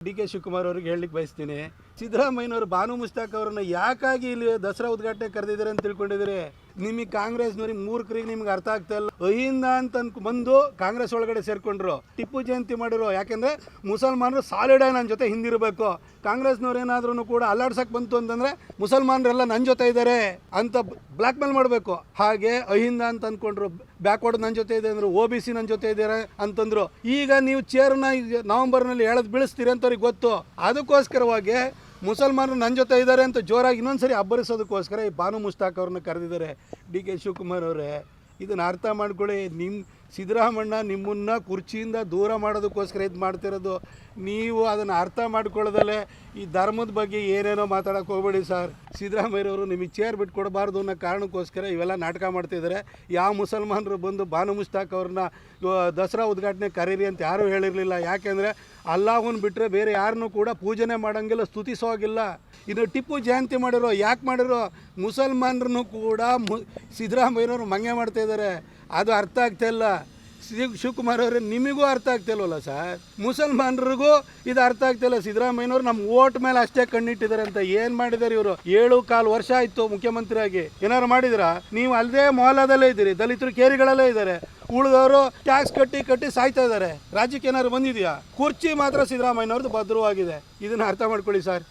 D K Shivakumar ಅವ್ರಿಗೆ ಹೇಳಲಿಕ್ಕೆ ಬಯಸ್ತೀನಿ, ಸಿದ್ದರಾಮಯ್ಯನವರು ಬಾನು ಮುಸ್ತಾಕ್ ಅವರನ್ನ ಯಾಕಾಗಿ ಇಲ್ಲಿ ದಸರಾ ಉದ್ಘಾಟನೆ ಕರೆದಿದ್ದಾರೆ ಅಂತ ತಿಳ್ಕೊಂಡಿದ್ದೀರಿ? ನಿಮಗೆ ಕಾಂಗ್ರೆಸ್ನವ್ರಿಗೆ ಮೂರ್ಖರಿಗೆ ನಿಮ್ಗೆ ಅರ್ಥ ಆಗ್ತಾ ಇಲ್ಲ. ಅಹಿಂದ ಅಂತ ಬಂದು ಕಾಂಗ್ರೆಸ್ ಒಳಗಡೆ ಸೇರ್ಕೊಂಡ್ರು, ಟಿಪ್ಪು ಜಯಂತಿ ಮಾಡಿರು. ಯಾಕೆಂದ್ರೆ ಮುಸಲ್ಮಾನರು ಸಾಲಿಡ್ ಆಗಿ ನನ್ನ ಜೊತೆ ಹಿಂದಿರಬೇಕು, ಕಾಂಗ್ರೆಸ್ನವ್ರು ಏನಾದ್ರೂ ಕೂಡ ಅಲ್ಲಾಡ್ಸಕ್ ಬಂತು ಅಂತಂದ್ರೆ ಮುಸಲ್ಮಾನರೆಲ್ಲ ನನ್ನ ಜೊತೆ ಇದ್ದಾರೆ ಅಂತ ಬ್ಲ್ಯಾಕ್ ಮೇಲ್ ಮಾಡಬೇಕು. ಹಾಗೆ ಅಹಿಂದ ಅಂತ ಅಂದ್ಕೊಂಡ್ರು, ಬ್ಯಾಕ್ವರ್ಡ್ ನನ್ನ ಜೊತೆ ಇದೆ ಅಂದ್ರು, OBC ನನ್ನ ಜೊತೆ ಇದ್ದಾರೆ ಅಂತಂದ್ರು. ಈಗ ನೀವು ಚೇರ್ನ ನವೆಂಬರ್ನಲ್ಲಿ ಎಳೆದು ಬೀಳಿಸ್ತೀರಿ ಅಂತ ಅವ್ರಿಗೆ ಗೊತ್ತು. ಅದಕ್ಕೋಸ್ಕರವಾಗಿ ಮುಸಲ್ಮಾನರು ನನ್ನ ಜೊತೆ ಇದ್ದಾರೆ ಅಂತ ಜೋರಾಗಿ ಇನ್ನೊಂದ್ಸರಿ ಅಬ್ಬರಿಸೋದಕ್ಕೋಸ್ಕರ ಈ ಬಾನು ಮುಸ್ತಾಕ್ ಅವ್ರನ್ನ ಕರೆದಿದ್ದಾರೆ. ಡಿ ಕೆ ಶಿವಕುಮಾರ್ ಅವರೇ, ಇದನ್ನು ಅರ್ಥ ಮಾಡ್ಕೊಳ್ಳಿ. ಸಿದ್ದರಾಮಣ್ಣ ನಿಮ್ಮನ್ನು ಕುರ್ಚಿಯಿಂದ ದೂರ ಮಾಡೋದಕ್ಕೋಸ್ಕರ ಇದು ಮಾಡ್ತಿರೋದು. ನೀವು ಅದನ್ನು ಅರ್ಥ ಮಾಡ್ಕೊಳ್ಳೋದಲ್ಲೇ ಈ ಧರ್ಮದ ಬಗ್ಗೆ ಏನೇನೋ ಮಾತಾಡೋಕೆ ಹೋಗ್ಬೇಡಿ ಸರ್. ಸಿದ್ದರಾಮಯ್ಯವರು ನಿಮಗೆ ಚೇರ್ ಬಿಟ್ಟು ಕೊಡಬಾರ್ದು ಅನ್ನೋ ಕಾರಣಕ್ಕೋಸ್ಕರ ಇವೆಲ್ಲ ನಾಟಕ ಮಾಡ್ತಿದ್ದಾರೆ. ಯಾವ ಮುಸಲ್ಮಾನರು ಬಂದು ಬಾನು ಮುಸ್ತಾಕ್ ಅವ್ರನ್ನ ದಸರಾ ಉದ್ಘಾಟನೆ ಕರೀರಿ ಅಂತ ಯಾರೂ ಹೇಳಿರಲಿಲ್ಲ. ಯಾಕೆಂದರೆ ಅಲ್ಲಾಹನ್ ಬಿಟ್ಟರೆ ಬೇರೆ ಯಾರನ್ನೂ ಕೂಡ ಪೂಜನೆ ಮಾಡೋಂಗಿಲ್ಲ, ಸ್ತುತಿಸೋಗಿಲ್ಲ. ಇನ್ನು ಟಿಪ್ಪು ಜಯಂತಿ ಮಾಡಿರೋ ಯಾಕೆ ಮಾಡಿರೋ? ಮುಸಲ್ಮಾನರನ್ನು ಕೂಡ ಸಿದ್ದರಾಮಯ್ಯನವರು ಮಂಗೆ ಮಾಡ್ತಾಯಿದ್ದಾರೆ. ಅದು ಅರ್ಥ ಆಗ್ತಾಯಿಲ್ಲ. ಶಿವಕುಮಾರ್ ಅವರೇ, ನಿಮಗೂ ಅರ್ಥ ಆಗ್ತಿಲ್ವಲ್ಲ ಸರ್? ಮುಸಲ್ಮಾನರಿಗೂ ಇದು ಅರ್ಥ ಆಗ್ತಿಲ್ಲ. ಸಿದ್ದರಾಮಯ್ಯನವರು ನಮ್ಮ ಓಟ್ ಮೇಲೆ ಅಷ್ಟೇ ಕಣ್ಣಿಟ್ಟಿದ್ದಾರೆ ಅಂತ ಏನು ಮಾಡಿದ್ದಾರೆ ಇವರು? 7.25 ವರ್ಷ ಆಯಿತು ಮುಖ್ಯಮಂತ್ರಿಯಾಗಿ. ಏನಾರು ಮಾಡಿದಿರಾ? ನೀವು ಅಲ್ಲದೆ ಮೊಹಲ್ಲಾದಲ್ಲೇ ಇದ್ದೀರಿ, ದಲಿತರು ಕೇರಿಗಳಲ್ಲೇ ಇದ್ದಾರೆ, ಉಳಿದವರು ಟ್ಯಾಕ್ಸ್ ಕಟ್ಟಿ ಸಾಯ್ತಾ ಇದ್ದಾರೆ. ರಾಜ್ಯಕ್ಕೆ ಏನಾದ್ರು ಬಂದಿದೆಯಾ? ಕುರ್ಚಿ ಮಾತ್ರ ಸಿದ್ದರಾಮಯ್ಯನವ್ರದ್ದು ಭದ್ರವಾಗಿದೆ. ಇದನ್ನು ಅರ್ಥ ಮಾಡ್ಕೊಳ್ಳಿ ಸರ್.